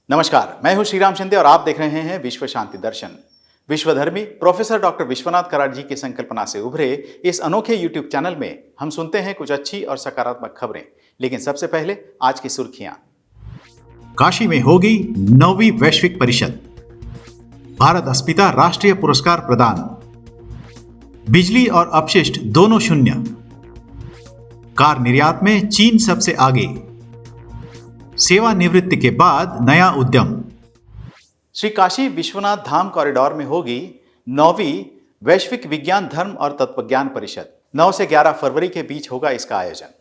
नमस्कार, मैं हूं श्रीराम शिंदे और आप देख रहे हैं विश्व शांति दर्शन। विश्वधर्मी प्रोफेसर डॉक्टर विश्वनाथ कराड़ जी की संकल्पना से उभरे इस अनोखे यूट्यूब चैनल में हम सुनते हैं कुछ अच्छी और सकारात्मक खबरें। लेकिन सबसे पहले आज की सुर्खियां। काशी में होगी 9वीं वैश्विक परिषद, भारत अस्मिता राष्ट्रीय पुरस्कार प्रदान, बिजली और अपशिष्ट दोनों शून्य, कार निर्यात में चीन सबसे आगे, सेवानिवृत्ति के बाद नया उद्यम। श्री काशी विश्वनाथ धाम कॉरिडोर में होगी 9वीं वैश्विक विज्ञान धर्म और तत्वज्ञान परिषद। 9 से 11 फरवरी के बीच होगा इसका आयोजन।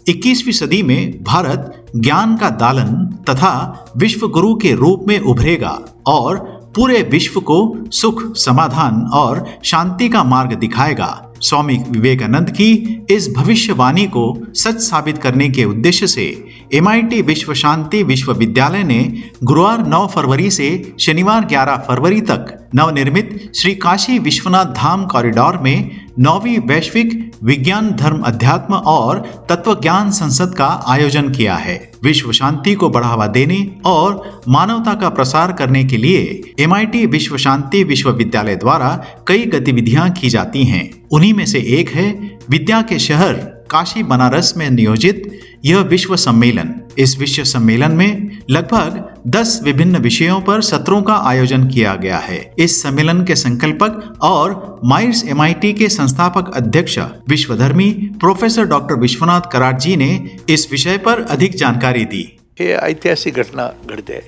21वीं सदी में भारत ज्ञान का दालन तथा विश्व गुरु के रूप में उभरेगा और पूरे विश्व को सुख, समाधान और शांति का मार्ग दिखाएगा। स्वामी विवेकानंद की इस भविष्यवाणी को सच साबित करने के उद्देश्य से MIT विश्व शांति विश्वविद्यालय ने गुरुवार 9 फरवरी से शनिवार 11 फरवरी तक नवनिर्मित श्री काशी विश्वनाथ धाम कॉरिडोर में 9वीं वैश्विक विज्ञान धर्म अध्यात्म और तत्वज्ञान संसद का आयोजन किया है। विश्व शांति को बढ़ावा देने और मानवता का प्रसार करने के लिए MIT विश्व शांति विश्वविद्यालय द्वारा कई गतिविधियां की जाती हैं। उन्हीं में से एक है विद्या के शहर काशी बनारस में नियोजित यह विश्व सम्मेलन। इस विश्व सम्मेलन में लगभग 10 विभिन्न विषयों पर सत्रों का आयोजन किया गया है। इस सम्मेलन के संकल्पक और माइर्स MIT के संस्थापक अध्यक्ष विश्वधर्मी प्रोफेसर डॉक्टर विश्वनाथ कराड़ जी ने इस विषय पर अधिक जानकारी दी। हे ऐतिहासिक घटना घडते,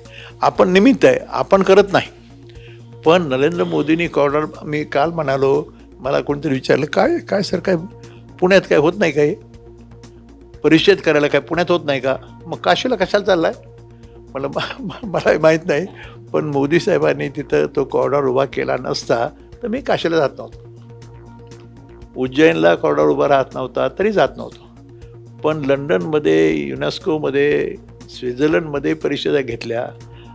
आपण निमित्त आहे, आपण करत नाही। पण नरेंद्र मोदींनी कॉरिडॉर, मी काल म्हणालो, मला कोणतरी विचारलं काय सर, काय पुण्यात काय होत नाही, काय परिषद करायला काय पुण्यात होत नाही का, मग काशीला कशाला चाललाय? मला माहीत नाही, पण मोदी साहेबांनी तिथं तो कॉरिडॉर उभा केला नसता तर मी काशीला जात नव्हतो, उज्जैनला कॉरिडॉर उभा राहत नव्हता तरी जात नव्हतो। पण लंडनमध्ये, युनेस्कोमध्ये, स्वित्झर्लंडमध्ये परिषदा घेतल्या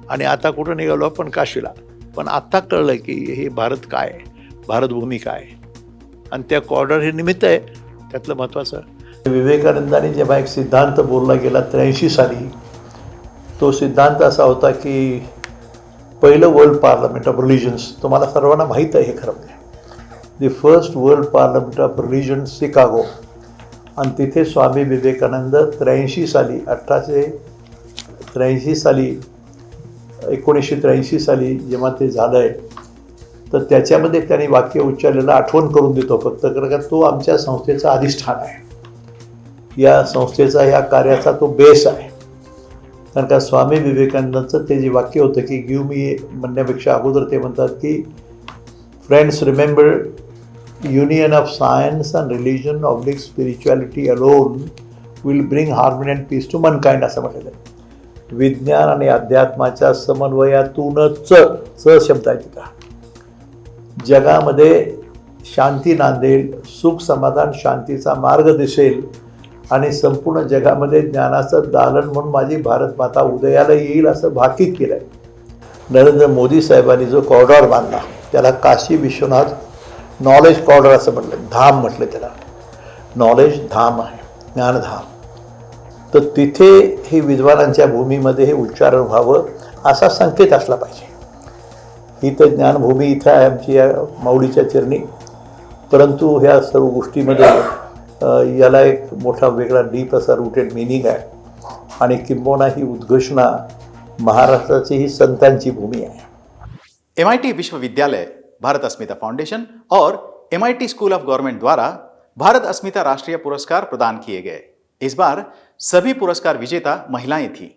आणि आता कुठं निघालो आपण? काशीला। पण आता कळलं की हे भारत काय आहे, भारतभूमी काय आहे, आणि त्या कॉरिडॉर हे निमित्त आहे त्यातलं महत्त्वाचं। विवेकानंदांनी जेव्हा एक सिद्धांत बोलला गेला 83 साली, तो सिद्धांत असा होता की पहिलं वर्ल्ड पार्लमेंट ऑफ रिलिजन्स, तुम्हाला सर्वांना माहीत आहे हे खरं म्हणजे, the first world parliament of religion Chicago, आणि तिथे स्वामी विवेकानंद 1983 साली जेव्हा ते झालं आहे, तर त्याच्यामध्ये त्यांनी वाक्य उच्चारलेलं आठवण करून देतो फक्त, कारण का तो आमच्या संस्थेचा अधिष्ठान आहे, या संस्थेचा, या कार्याचा तो बेस आहे। कारण का स्वामी विवेकानंदांचं ते जे वाक्य होतं की गिव मी म्हणण्यापेक्षा अगोदर ते म्हणतात की friends remember union of science and religion oblique spirituality alone will bring harmony and peace to mankind, असं म्हटलेलं आहे। विज्ञान आणि अध्यात्माच्या समन्वयातूनच, शब्द आहे तिथं, जगामध्ये शांती नांदेल, सुख, समाधान, शांतीचा मार्ग दिसेल आणि संपूर्ण जगामध्ये ज्ञानाचं दालन म्हणून माझी भारत माता उदयाला येईल असं भाकीत केलं आहे। नरेंद्र मोदी साहेबांनी जो कॉरिडॉर बांधला त्याला काशी विश्वनाथ नॉलेज कॉरिडॉर असं म्हटलं, धाम म्हटलं त्याला, नॉलेज धाम आहे, ज्ञानधाम। तर तिथे हे विद्वानांच्या भूमीमध्ये हे उच्चारण व्हावं असा संकेत असला पाहिजे। ही तर ज्ञानभूमी इथं आहे आमची या माऊलीच्या चरणी, परंतु ह्या सर्व गोष्टीमध्ये याला एक मोठा वेगळा डीप असा रूटेड मिनिंग आहे, आणि किंबहुना ही उद्घोषणा महाराष्ट्राची ही संतांची भूमी आहे। MIT विश्वविद्यालय, भारत अस्मिता फाउंडेशन और MIT स्कूल ऑफ गवर्नमेंट द्वारा भारत अस्मिता राष्ट्रीय पुरस्कार प्रदान किए गए। इस बार सभी पुरस्कार विजेता महिलाएं थी।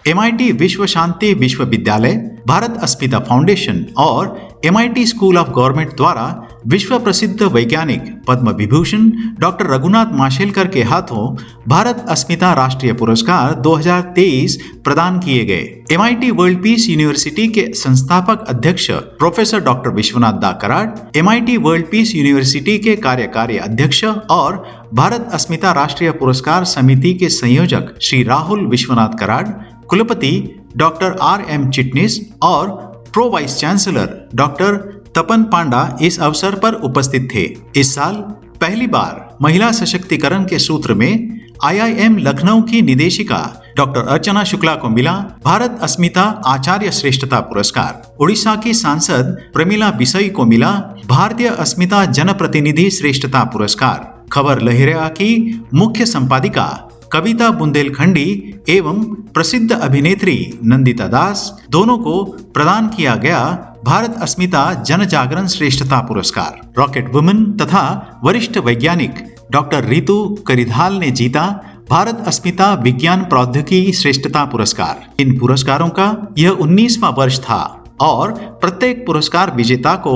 MIT विश्व शांति विश्वविद्यालय, भारत अस्मिता फाउंडेशन और MIT स्कूल ऑफ गवर्नमेंट द्वारा विश्व प्रसिद्ध वैज्ञानिक पद्म विभूषण डॉक्टर रघुनाथ माशेलकर के हाथों भारत अस्मिता राष्ट्रीय पुरस्कार 2023 प्रदान किए गए। MIT वर्ल्ड पीस यूनिवर्सिटी के संस्थापक अध्यक्ष professor doctor Vishwanath Da Karad, MIT World Peace University के कार्यकारी अध्यक्ष और भारत अस्मिता राष्ट्रीय पुरस्कार समिति के संयोजक श्री राहुल विश्वनाथ कराड़, कुलपति डॉक्टर RM चिटनिस और प्रो वाइस चांसलर डॉक्टर तपन पांडा इस अवसर पर उपस्थित थे। इस साल पहली बार महिला सशक्तिकरण के सूत्र में IIM लखनऊ की निदेशिका डॉक्टर अर्चना शुक्ला को मिला भारत अस्मिता आचार्य श्रेष्ठता पुरस्कार। उड़ीसा की सांसद प्रमिला बिसई को मिला भारतीय अस्मिता जनप्रतिनिधि श्रेष्ठता पुरस्कार। खबर लहरिया की मुख्य संपादिका कविता बुंदेलखंडी एवं प्रसिद्ध अभिनेत्री नंदिता दास दोनों को प्रदान किया गया भारत अस्मिता जन जागरण श्रेष्ठता पुरस्कार। रॉकेट वुमन तथा वरिष्ठ वैज्ञानिक डॉक्टर रितु करिधाल ने जीता भारत अस्मिता विज्ञान प्रौद्योगिकी श्रेष्ठता पुरस्कार। इन पुरस्कारों का यह 19वां वर्ष था और प्रत्येक पुरस्कार विजेता को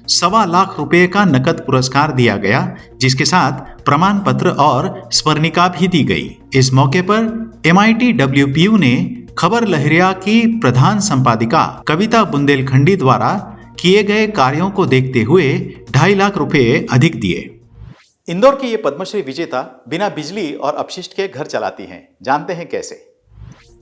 1.25 लाख रुपए का नकद पुरस्कार दिया गया, जिसके साथ प्रमाण पत्र और स्मरणिका भी दी गई। इस मौके पर MIT WPU ने खबर लहरिया की प्रधान संपादिका कविता बुंदेलखंडी द्वारा किए गए कार्यों को देखते हुए 2.5 लाख रुपए अधिक दिए। इंदौर की ये पद्मश्री विजेता बिना बिजली और अपशिष्ट के घर चलाती हैं। जानते हैं कैसे।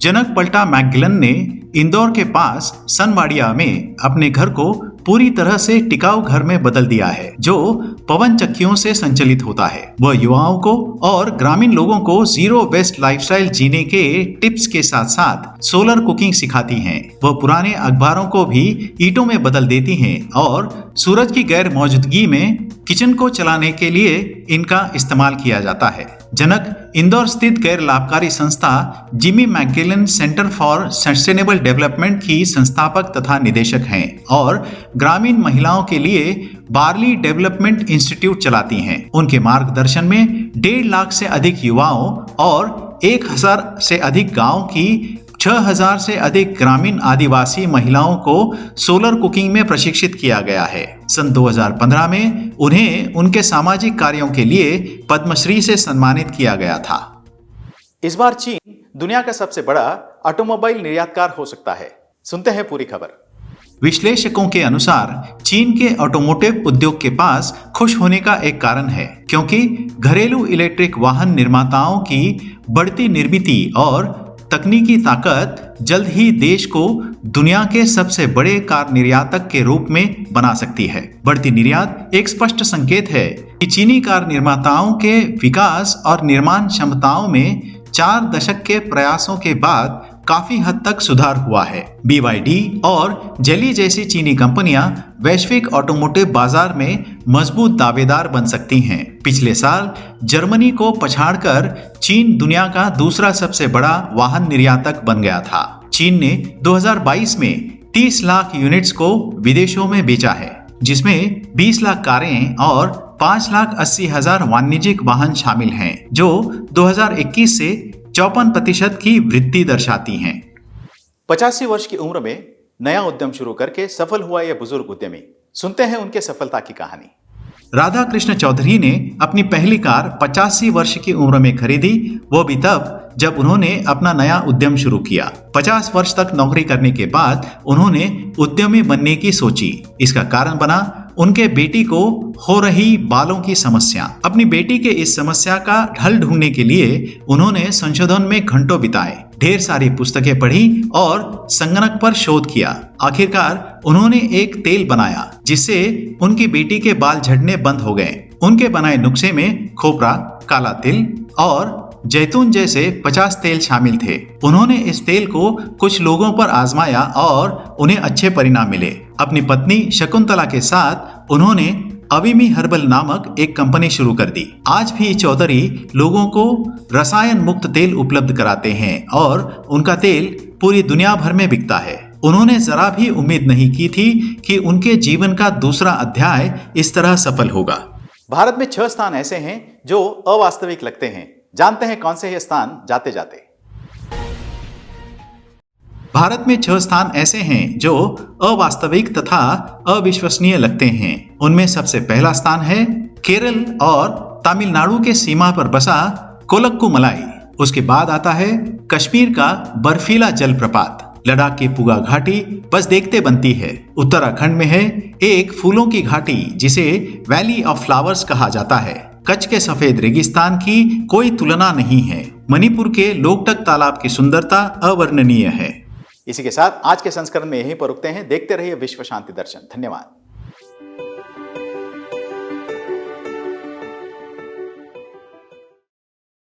जनक पलटा मैकगिलन ने इंदौर के पास सनवाड़िया में अपने घर को पूरी तरह से टिकाऊ घर में बदल दिया है, जो पवन चक्कियों से संचालित होता है। वह युवाओं को और ग्रामीण लोगों को जीरो वेस्ट लाइफस्टाइल जीने के टिप्स के साथ साथ सोलर कुकिंग सिखाती हैं। वह पुराने अखबारों को भी ईंटों में बदल देती हैं और सूरज की गैर मौजूदगी में किचन को चलाने के लिए इनका इस्तेमाल किया जाता है। जनक इंदौर स्थित गैर लाभकारी संस्था Jimmy McGilligan Centre for Sustainable Development की संस्थापक तथा निदेशक हैं और ग्रामीण महिलाओं के लिए बार्ली डेवलपमेंट इंस्टीट्यूट चलाती हैं। उनके मार्गदर्शन में 1.5 लाख से अधिक युवाओं और 1000 से अधिक गांव की 6000 से अधिक ग्रामीण आदिवासी महिलाओं को सोलर कुकिंग में प्रशिक्षित किया गया है। सन 2015 में उन्हें उनके सामाजिक कार्यों के लिए पद्मश्री से सम्मानित किया गया था। इस बार चीन दुनिया का सबसे बड़ा ऑटोमोबाइल निर्यातकार हो सकता है। सुनते हैं पूरी खबर। विश्लेषकों के अनुसार चीन के ऑटोमोटिव उद्योग के पास खुश होने का एक कारण है, क्योंकि घरेलू इलेक्ट्रिक वाहन निर्माताओं की बढ़ती निर्मिति और तकनीकी ताकत जल्द ही देश को दुनिया के सबसे बड़े कार निर्यातक के रूप में बना सकती है। बढ़ती निर्यात एक स्पष्ट संकेत है कि चीनी कार निर्माताओं के विकास और निर्माण क्षमताओं में 4 दशक के प्रयासों के बाद काफी हद तक सुधार हुआ है। BYD और जेली जैसी चीनी कंपनियां वैश्विक ऑटोमोटिव बाजार में मजबूत दावेदार बन सकती हैं। पिछले साल जर्मनी को पछाड़कर चीन दुनिया का दूसरा सबसे बड़ा वाहन निर्यातक बन गया था। चीन ने 2022 में 30 लाख यूनिट्स को विदेशों में बेचा है, जिसमें 20 लाख कारें और 5,80,000 वाणिज्यिक वाहन शामिल हैं, जो 2021 से 54% की वृद्धि दर्शाती हैं। 85 वर्ष की उम्र में नया उद्यम शुरू करके सफल हुआ यह बुजुर्ग उद्यमी। सुनते हैं उनके सफलता की कहानी। राधा कृष्ण चौधरी ने अपनी पहली कार 85 वर्ष की उम्र में खरीदी, वो भी तब जब उन्होंने अपना नया उद्यम शुरू किया। 50 वर्ष तक नौकरी करने के बाद उन्होंने उद्यमी बनने की सोची। इसका कारण बना उनके बेटी को हो रही बालों की समस्या। अपनी बेटी के इस समस्या का हल ढूंढने के लिए उन्होंने संशोधन में घंटों बिताए, ढेर सारी पुस्तकें पढ़ी और संगणक पर शोध किया। आखिरकार उन्होंने एक तेल बनाया जिससे उनकी बेटी के बाल झड़ने बंद हो गए। उनके बनाए नुस्खे में खोपरा, काला तिल और जैतून जैसे 50 तेल शामिल थे। उन्होंने इस तेल को कुछ लोगों पर आजमाया और उन्हें अच्छे परिणाम मिले। अपनी पत्नी शकुंतला के साथ उन्होंने अविमी हर्बल नामक एक कंपनी शुरू कर दी। आज भी चौधरी लोगों को रसायन मुक्त तेल उपलब्ध कराते हैं और उनका तेल पूरी दुनिया भर में बिकता है। उन्होंने जरा भी उम्मीद नहीं की थी कि उनके जीवन का दूसरा अध्याय इस तरह सफल होगा। भारत में 6 स्थान ऐसे हैं जो अवास्तविक लगते हैं। जानते हैं कौन से ये स्थान जाते जाते। भारत में 6 स्थान ऐसे हैं जो अवास्तविक तथा अविश्वसनीय लगते हैं। उनमें सबसे पहला स्थान है केरल और तमिलनाडु के सीमा पर बसा कोलक्कुमलाई। उसके बाद आता है कश्मीर का बर्फीला जलप्रपात। लद्दाख की पुगा घाटी बस देखते बनती है। उत्तराखंड में है एक फूलों की घाटी जिसे वैली ऑफ फ्लावर्स कहा जाता है। कच्छ के सफेद रेगिस्तान की कोई तुलना नहीं है। मणिपुर के लोकटक तालाब की सुंदरता अवर्णनीय है। इसी के साथ आज के संस्करण में यहीं पर रुकते हैं। देखते रहिए विश्व शांति दर्शन। धन्यवाद।